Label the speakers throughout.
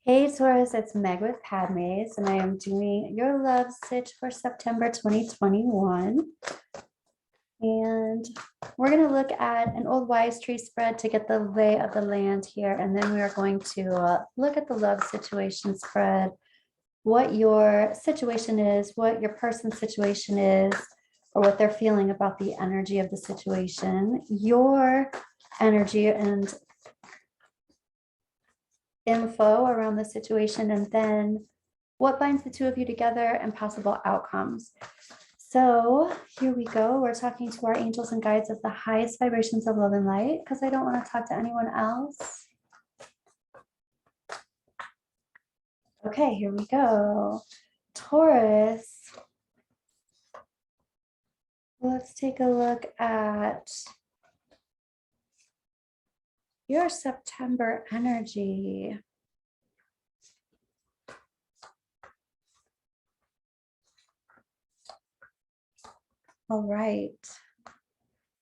Speaker 1: Hey Taurus, it's Meg with Padmes, and I am doing your love sitch for September 2021. And we're going to look at an old wise tree spread to get the lay of the land here. And then we are going to look at the love situation spread, what your situation is, what your person's situation is, or what they're feeling about the energy of the situation, your energy and info around the situation, and then what binds the two of you together and possible outcomes. So here we go. We're talking to our angels and guides of the highest vibrations of love and light because I don't want to talk to anyone else. Okay, here we go. Taurus. Let's take a look at your September energy. All right.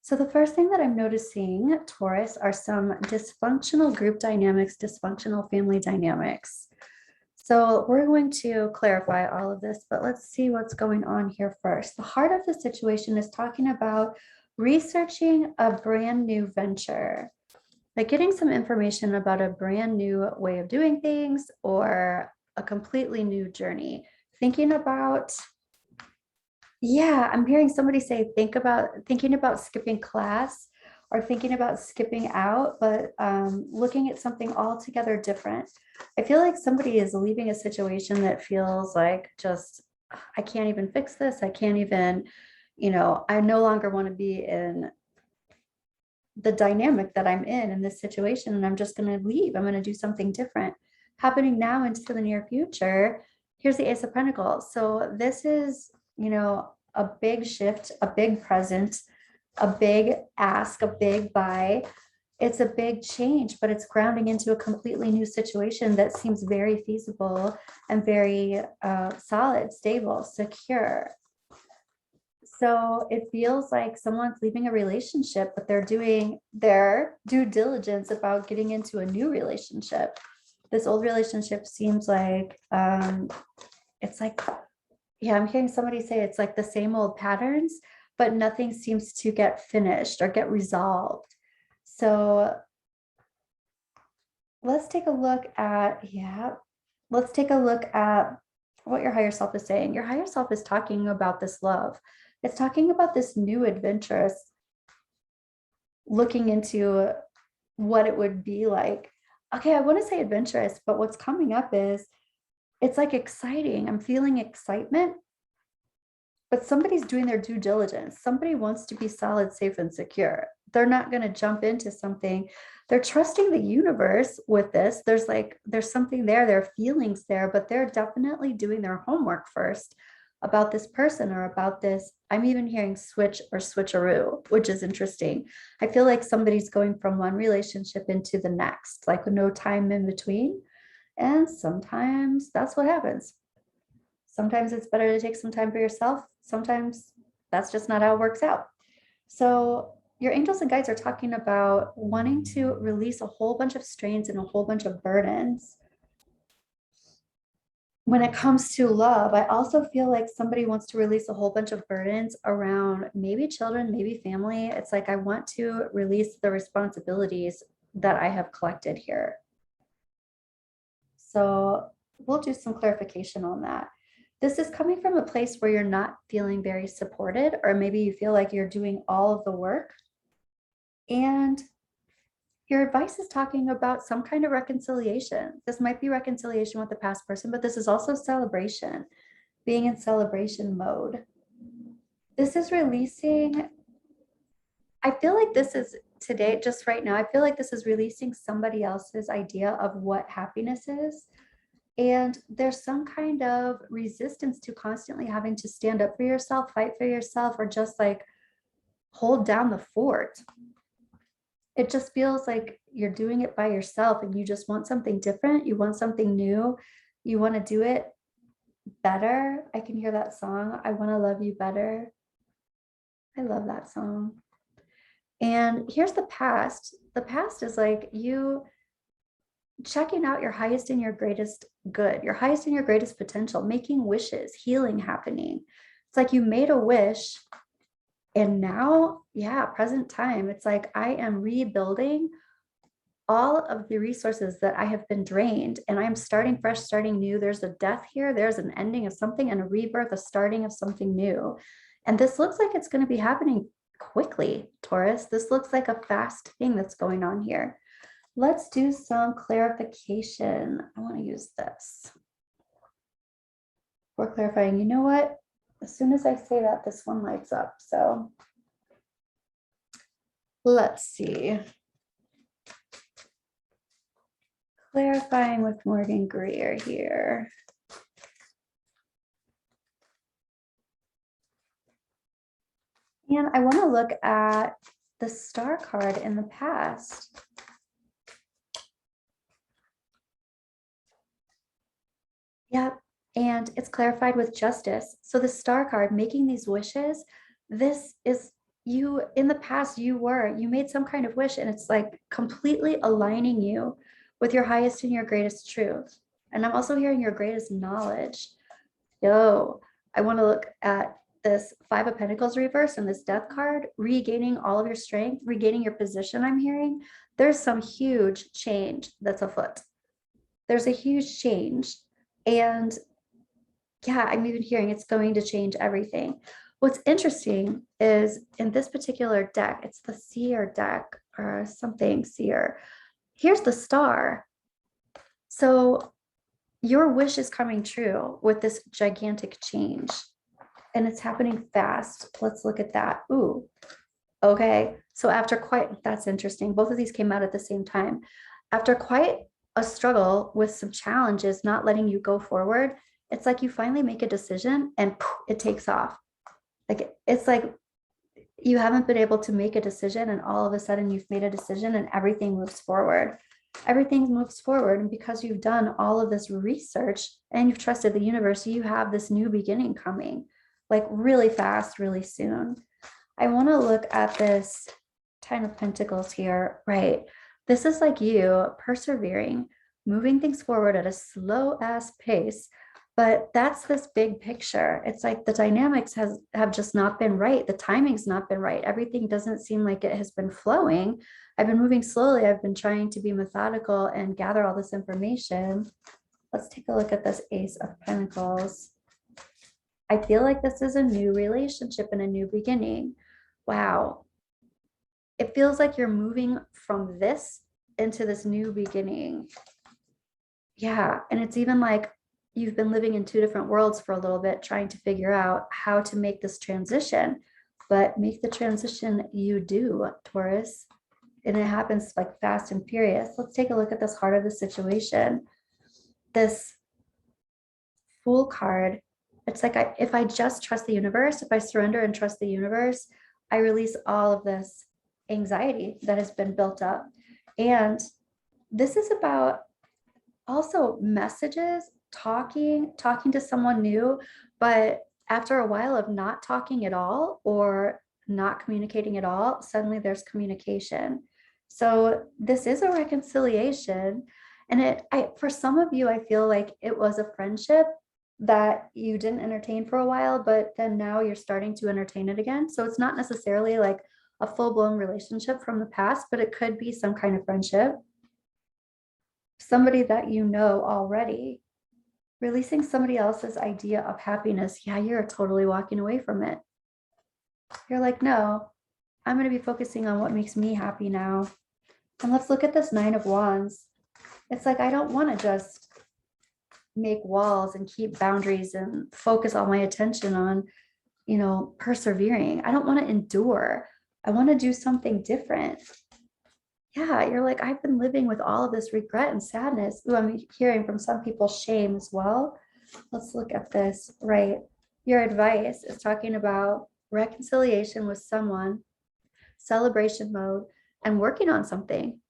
Speaker 1: So the first thing that I'm noticing, Taurus, are some dysfunctional group dynamics, dysfunctional family dynamics. So we're going to clarify all of this, but let's see what's going on here first. The heart of the situation is talking about researching a brand new venture, like getting some information about a brand new way of doing things or a completely new journey. Thinking about, yeah, I'm hearing somebody say, thinking about skipping class or thinking about skipping out, but looking at something altogether different. I feel like somebody is leaving a situation that feels like just, I can't even fix this. I can't even, I no longer want to be in the dynamic that I'm in this situation, and I'm just going to leave. I'm going to do something different. Happening now into the near future. Here's the Ace of Pentacles. So this is, a big shift, a big present, a big ask, a big buy. It's a big change, but it's grounding into a completely new situation that seems very feasible and very solid, stable, secure. So it feels like someone's leaving a relationship, but they're doing their due diligence about getting into a new relationship. This old relationship seems like, it's like, yeah, I'm hearing somebody say it's like the same old patterns, but nothing seems to get finished or get resolved. So let's take a look at, let's take a look at what your higher self is saying. Your higher self is talking about this love. It's talking about this new adventurous, looking into what it would be like. Okay, I want to say adventurous, but what's coming up is it's like exciting. I'm feeling excitement, but somebody's doing their due diligence. Somebody wants to be solid, safe, and secure. They're not going to jump into something. They're trusting the universe with this. There's something there, there are feelings there, but they're definitely doing their homework first about this person or about this. I'm even hearing switch or switcheroo, which is interesting. I feel like somebody's going from one relationship into the next, like no time in between. And sometimes that's what happens. Sometimes it's better to take some time for yourself. Sometimes that's just not how it works out. So your angels and guides are talking about wanting to release a whole bunch of strains and a whole bunch of burdens. When it comes to love, I also feel like somebody wants to release a whole bunch of burdens around maybe children, maybe family. It's like, I want to release the responsibilities that I have collected here. So we'll do some clarification on that. This is coming from a place where you're not feeling very supported, or maybe you feel like you're doing all of the work. And your advice is talking about some kind of reconciliation. This might be reconciliation with the past person, but this is also celebration, being in celebration mode. This is releasing, I feel like this is today, just right now, I feel like this is releasing somebody else's idea of what happiness is. And there's some kind of resistance to constantly having to stand up for yourself, fight for yourself, or just like hold down the fort. It just feels like you're doing it by yourself and you just want something different. You want something new. You want to do it better. I can hear that song. I want to love you better. I love that song. And here's the past. The past is like checking out your highest and your greatest good, your highest and your greatest potential, making wishes, healing happening. It's like you made a wish and now, yeah, present time, it's like I am rebuilding all of the resources that I have been drained and I'm starting fresh, starting new. There's a death here, there's an ending of something and a rebirth, a starting of something new. And this looks like it's going to be happening quickly, Taurus. This looks like a fast thing that's going on here. Let's do some clarification. I want to use this for clarifying. You know what? As soon as I say that, this one lights up. So let's see. Clarifying with Morgan Greer here. And I want to look at the star card in the past. Yep. And it's clarified with justice. So the star card, making these wishes, this is you in the past, you made some kind of wish and it's like completely aligning you with your highest and your greatest truth. And I'm also hearing your greatest knowledge. Yo, I want to look at this Five of Pentacles reverse and this Death card, regaining all of your strength, regaining your position. I'm hearing there's some huge change that's afoot. There's a huge change. And yeah, I'm even hearing it's going to change everything. What's interesting is in this particular deck, it's the Seer deck or something Seer. Here's the star. So your wish is coming true with this gigantic change and it's happening fast. Let's look at that. Ooh, okay. So after that's interesting. Both of these came out at the same time. After quite a struggle with some challenges, not letting you go forward, it's like you finally make a decision and poof, it takes off. Like it's like you haven't been able to make a decision and all of a sudden you've made a decision and everything moves forward. Everything moves forward. And because you've done all of this research and you've trusted the universe, you have this new beginning coming like really fast, really soon. I want to look at this Ten of Pentacles here, right? This is like you persevering, moving things forward at a slow ass pace. But that's this big picture. It's like the dynamics have just not been right. The timing's not been right. Everything doesn't seem like it has been flowing. I've been moving slowly. I've been trying to be methodical and gather all this information. Let's take a look at this Ace of Pentacles. I feel like this is a new relationship and a new beginning. Wow. It feels like you're moving from this into this new beginning. Yeah. And it's even like you've been living in two different worlds for a little bit, trying to figure out how to make this transition, but make the transition you do, Taurus. And it happens like fast and furious. Let's take a look at this heart of the situation. This Fool card. It's like if I just trust the universe, if I surrender and trust the universe, I release all of this anxiety that has been built up. And this is about also messages, talking to someone new, but after a while of not talking at all or not communicating at all, suddenly there's communication. So this is a reconciliation. And for some of you, I feel like it was a friendship that you didn't entertain for a while, but then now you're starting to entertain it again. So it's not necessarily like a full-blown relationship from the past, but it could be some kind of friendship. Somebody that you know already. Releasing somebody else's idea of happiness. Yeah, you're totally walking away from it. You're like, no, I'm going to be focusing on what makes me happy now. And let's look at this Nine of Wands. It's like, I don't want to just make walls and keep boundaries and focus all my attention on, persevering. I don't want to endure. I want to do something different. Yeah, you're like, I've been living with all of this regret and sadness. Ooh, I'm hearing from some people shame as well. Let's look at this, right? Your advice is talking about reconciliation with someone, celebration mode, and working on something.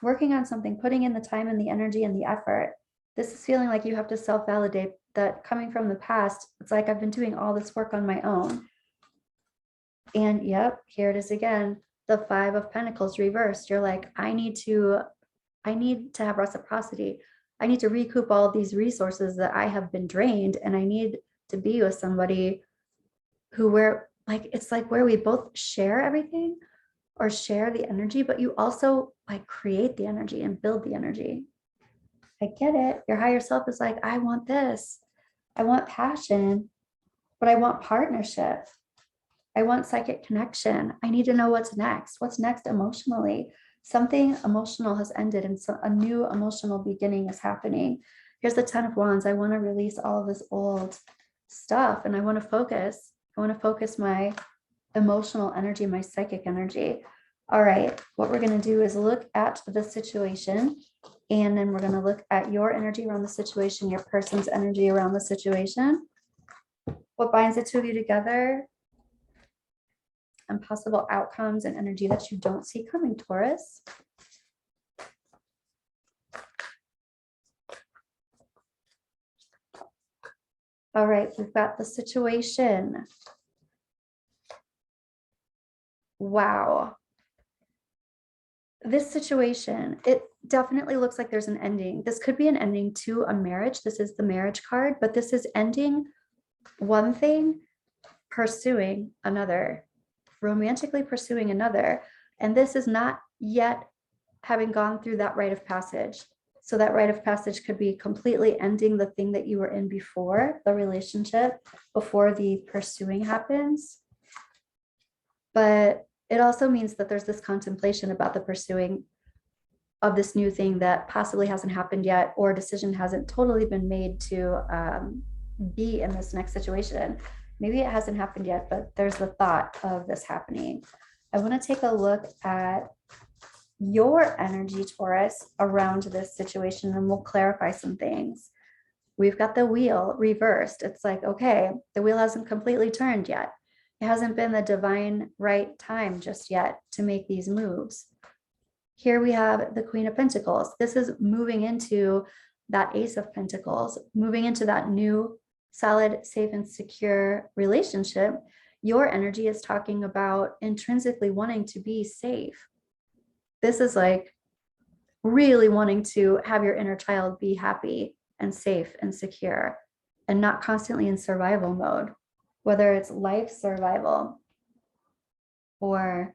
Speaker 1: Working on something, putting in the time and the energy and the effort. This is feeling like you have to self-validate that coming from the past. It's like I've been doing all this work on my own. And yep, here it is again. the Five of Pentacles reversed. You're like, I need to have reciprocity. I need to recoup all of these resources that I have been drained, and I need to be with somebody who where like it's like where we both share everything or share the energy, but you also like create the energy and build the energy. I get it. Your higher self is like, I want this. I want passion, but I want partnership. I want psychic connection. I need to know what's next. What's next emotionally? Something emotional has ended and so a new emotional beginning is happening. Here's the 10 of Wands. I want to release all of this old stuff and I want to focus. I want to focus my emotional energy, my psychic energy. All right, what we're going to do is look at the situation, and then we're going to look at your energy around the situation, your person's energy around the situation, what binds the two of you together, and possible outcomes and energy that you don't see coming, Taurus. All right, we've got the situation. Wow. This situation, it definitely looks like there's an ending. This could be an ending to a marriage. This is the marriage card, but this is ending one thing, pursuing another, romantically pursuing another. And this is not yet having gone through that rite of passage. So that rite of passage could be completely ending the thing that you were in before the relationship, before the pursuing happens. But it also means that there's this contemplation about the pursuing of this new thing that possibly hasn't happened yet, or a decision hasn't totally been made to be in this next situation. Maybe it hasn't happened yet, but there's the thought of this happening. I want to take a look at your energy, Taurus, around this situation, and we'll clarify some things. We've got the wheel reversed. It's like, okay, the wheel hasn't completely turned yet. It hasn't been the divine right time just yet to make these moves. Here we have the Queen of Pentacles. This is moving into that Ace of Pentacles, moving into that new, solid, safe, and secure relationship. Your energy is talking about intrinsically wanting to be safe. This is like really wanting to have your inner child be happy and safe and secure and not constantly in survival mode, whether it's life survival or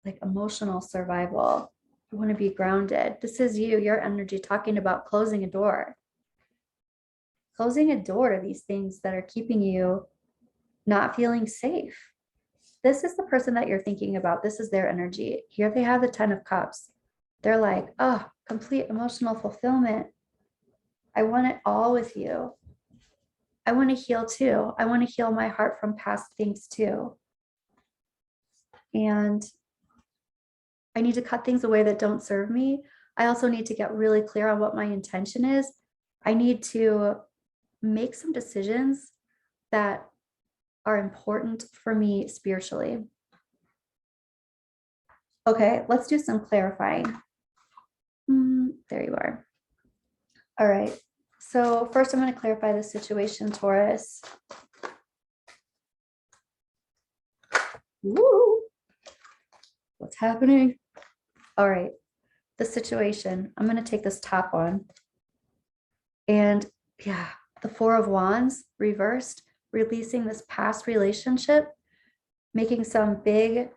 Speaker 1: like emotional survival. You want to be grounded. This is you, your energy talking about closing a door to these things that are keeping you not feeling safe. This is the person that you're thinking about. This is their energy. Here they have the 10 of Cups. They're like, oh, complete emotional fulfillment. I want it all with you. I want to heal too. I want to heal my heart from past things too. And I need to cut things away that don't serve me. I also need to get really clear on what my intention is. I need to make some decisions that are important for me spiritually. Okay, let's do some clarifying. There you are. All right. So first I'm going to clarify the situation, Taurus. Woo! What's happening? All right. The situation. I'm going to take this top one. And yeah, the Four of Wands reversed, releasing this past relationship, making some big,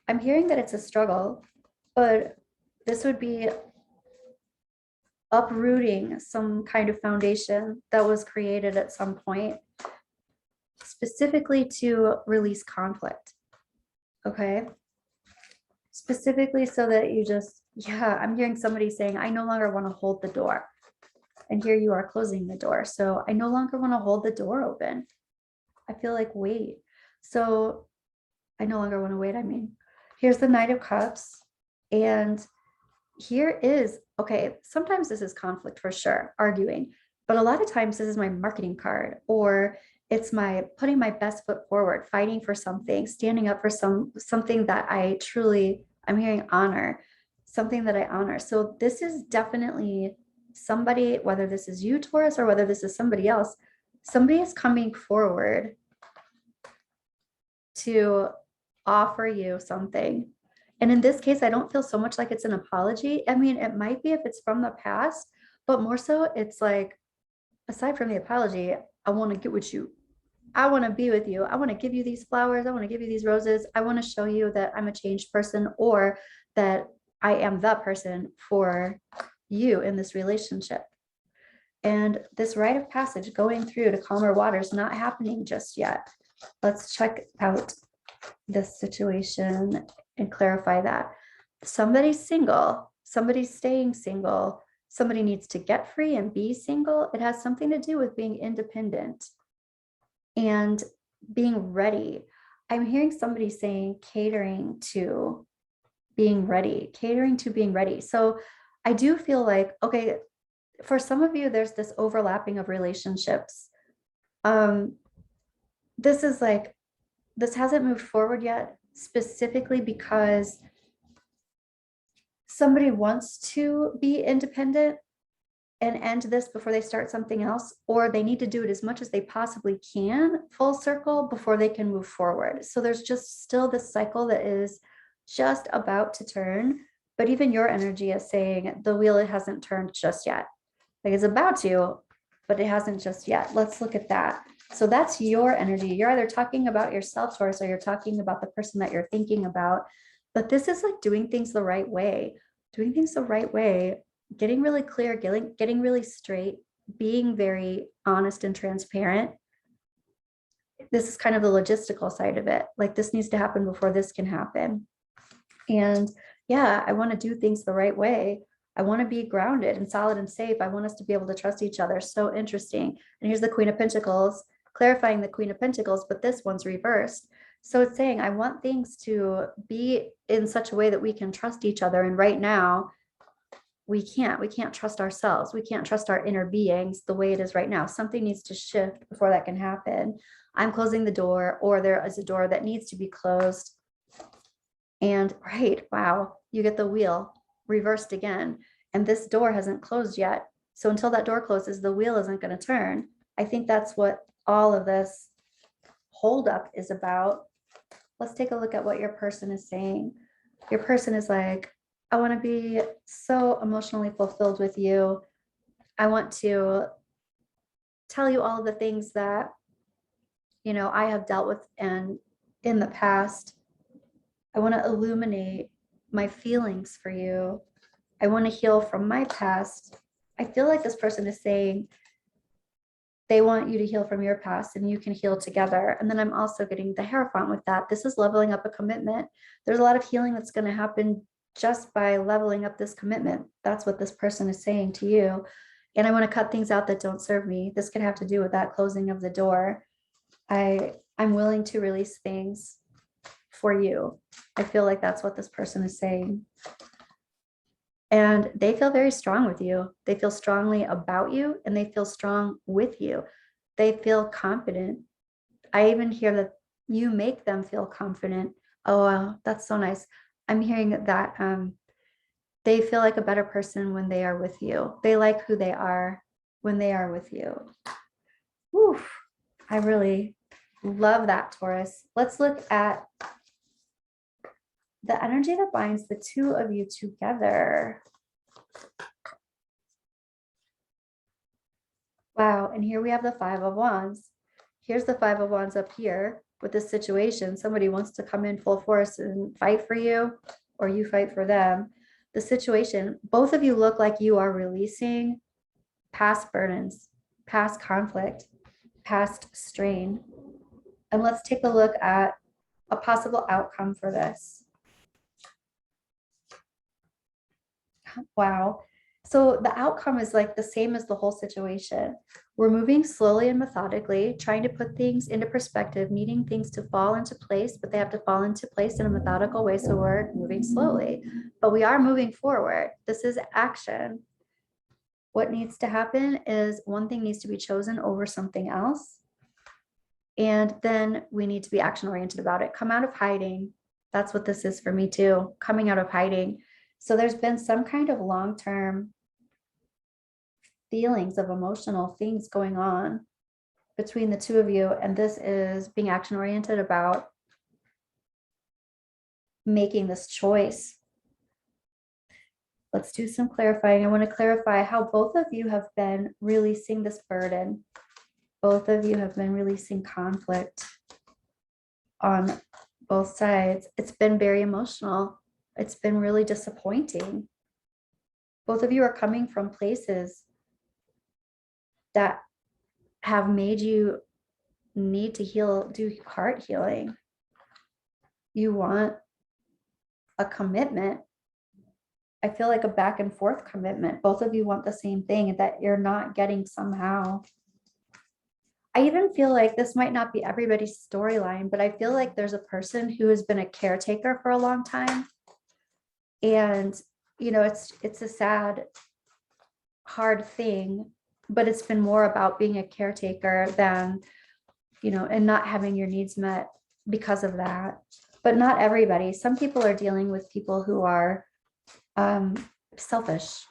Speaker 1: I'm hearing that it's a struggle, but this would be uprooting some kind of foundation that was created at some point, specifically to release conflict. Okay. Specifically so that you just, yeah, I'm hearing somebody saying, I no longer want to hold the door. And here you are closing the door. So I no longer want to hold the door open. I feel like wait. So I no longer want to wait. I mean, here's the Knight of Cups. And here is, okay, sometimes this is conflict for sure, arguing. But a lot of times this is my marketing card, or it's my putting my best foot forward, fighting for something, standing up for something that I truly, I'm hearing honor, something that I honor. So this is definitely somebody, whether this is you, Taurus, or whether this is somebody else, somebody is coming forward to offer you something. And in this case, I don't feel so much like it's an apology. I mean, it might be if it's from the past, but more so it's like, aside from the apology, I want to get with you. I want to be with you. I want to give you these flowers. I want to give you these roses. I want to show you that I'm a changed person, or that I am the person for you in this relationship. And this rite of passage going through to calmer waters not happening just yet. Let's check out this situation and clarify that. Somebody's single, somebody's staying single, somebody needs to get free and be single. It has something to do with being independent and being ready. I'm hearing somebody saying catering to being ready, catering to being ready. So I do feel like, okay, for some of you, there's this overlapping of relationships. This is like, this hasn't moved forward yet, specifically because somebody wants to be independent and end this before they start something else, or they need to do it as much as they possibly can full circle before they can move forward. So there's just still this cycle that is just about to turn, but even your energy is saying the wheel hasn't turned just yet. Like it's about to, but it hasn't just yet. Let's look at that. So that's your energy. You're either talking about yourself, Taurus, or you're talking about the person that you're thinking about. But this is like doing things the right way, doing things the right way, getting really clear, getting really straight, being very honest and transparent. This is kind of the logistical side of it. Like this needs to happen before this can happen. And yeah, I want to do things the right way. I want to be grounded and solid and safe. I want us to be able to trust each other. So interesting. And here's the Queen of Pentacles, clarifying the Queen of Pentacles, but this one's reversed. So it's saying, I want things to be in such a way that we can trust each other. And right now, we can't trust ourselves. We can't trust our inner beings the way it is right now. Something needs to shift before that can happen. I'm closing the door, or there is a door that needs to be closed. And right, wow, you get the wheel reversed again. And this door hasn't closed yet. So until that door closes, the wheel isn't going to turn. I think that's what all of this holdup is about. Let's take a look at what your person is saying. Your person is like, I want to be so emotionally fulfilled with you. I want to tell you all the things that, you know, I have dealt with and in the past. I want to illuminate my feelings for you. I want to heal from my past. I feel like this person is saying they want you to heal from your past and you can heal together. And then I'm also getting the Hierophant with that. This is leveling up a commitment. There's a lot of healing that's going to happen just by leveling up this commitment. That's what this person is saying to you. And I want to cut things out that don't serve me. This could have to do with that closing of the door. I'm willing to release things for you. I feel like that's what this person is saying. And they feel very strong with you. They feel strongly about you, and they feel strong with you. They feel confident. I even hear that you make them feel confident. Oh, wow, that's so nice. I'm hearing that they feel like a better person when they are with you. They like who they are when they are with you. Whew, I really love that, Taurus. Let's look at the energy that binds the two of you together. Wow, and here we have the Five of Wands. Here's the Five of Wands up here with this situation. Somebody wants to come in full force and fight for you, or you fight for them. The situation, both of you look like you are releasing past burdens, past conflict, past strain. And let's take a look at a possible outcome for this. Wow. So the outcome is like the same as the whole situation. We're moving slowly and methodically, trying to put things into perspective, needing things to fall into place, but they have to fall into place in a methodical way. So we're moving slowly, but we are moving forward. This is action. What needs to happen is one thing needs to be chosen over something else. And then we need to be action oriented about it. Come out of hiding. That's what this is for me too. Coming out of hiding. So there's been some kind of long-term feelings of emotional things going on between the two of you. And this is being action oriented about making this choice. Let's do some clarifying. I want to clarify how both of you have been releasing this burden. Both of you have been releasing conflict on both sides. It's been very emotional. It's been really disappointing. Both of you are coming from places that have made you need to heal, do heart healing. You want a commitment. I feel like a back and forth commitment. Both of you want the same thing that you're not getting somehow. I even feel like this might not be everybody's storyline, but I feel like there's a person who has been a caretaker for a long time. And, you know, it's a sad, hard thing, but it's been more about being a caretaker than, you know, and not having your needs met because of that. But not everybody. Some people are dealing with people who are selfish,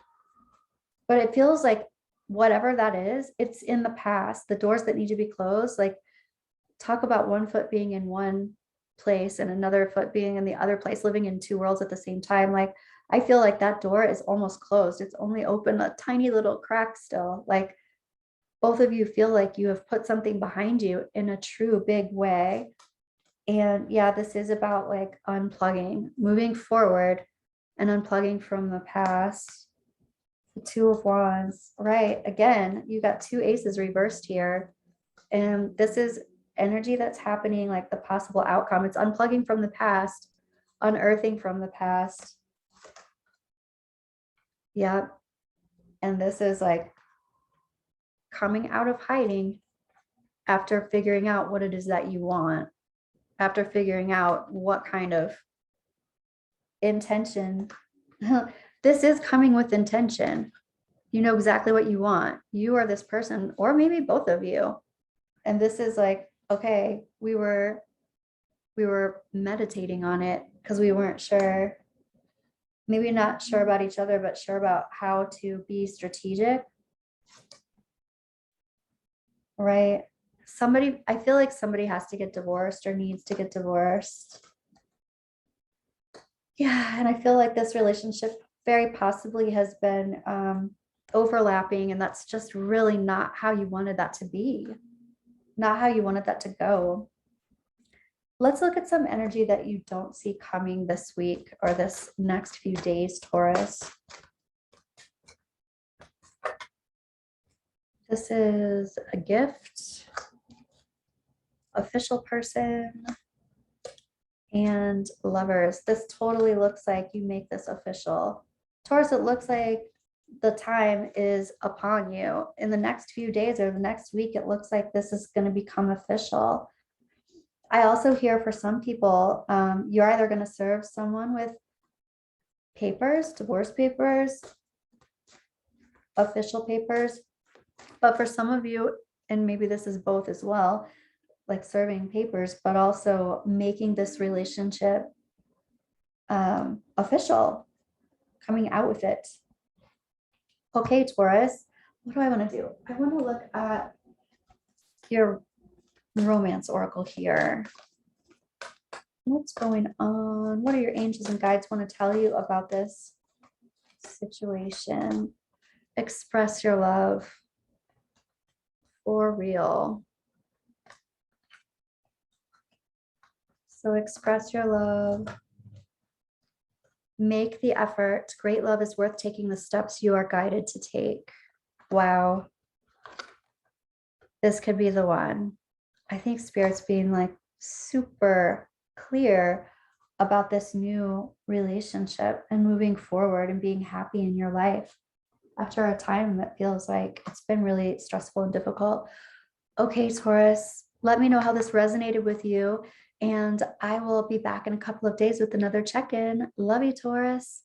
Speaker 1: but it feels like whatever that is, it's in the past. The doors that need to be closed, like talk about one foot being in one place and another foot being in the other place, living in two worlds at the same time. Like I feel like that door is almost closed. It's only open a tiny little crack still. Like both of you feel like you have put something behind you in a true big way. And yeah, this is about like unplugging, moving forward and unplugging from the past. The Two of Wands, right? Again, you got two aces reversed here. And this is energy that's happening, like the possible outcome. It's unplugging from the past, unearthing from the past. Yep. And this is like coming out of hiding after figuring out what it is that you want, after figuring out what kind of intention. This is coming with intention. You know exactly what you want. You are this person, or maybe both of you. And this is like, okay, we were meditating on it because we weren't sure, maybe not sure about each other, but sure about how to be strategic. Right? Somebody, I feel like somebody has to get divorced or needs to get divorced. Yeah, and I feel like this relationship very possibly has been overlapping, and that's just really not how you wanted that to be, not how you wanted that to go. Let's look at some energy that you don't see coming this week or this next few days, Taurus. This is a gift, official person, and lovers. This totally looks like you make this official. Taurus, it looks like the time is upon you. In the next few days or the next week, it looks like this is going to become official. I also hear for some people, you're either going to serve someone with papers, divorce papers, official papers, but for some of you, and maybe this is both as well, like serving papers, but also making this relationship official, coming out with it. Okay, Taurus, what do I want to do? I want to look at your romance oracle here. What's going on? What do your angels and guides want to tell you about this situation? Express your love for real. So express your love. Make the effort. Great love is worth taking the steps you are guided to take. Wow. This could be the one. I think Spirit's being like super clear about this new relationship and moving forward and being happy in your life after a time that feels like it's been really stressful and difficult. Okay, Taurus, let me know how this resonated with you. And I will be back in a couple of days with another check-in. Love you, Taurus.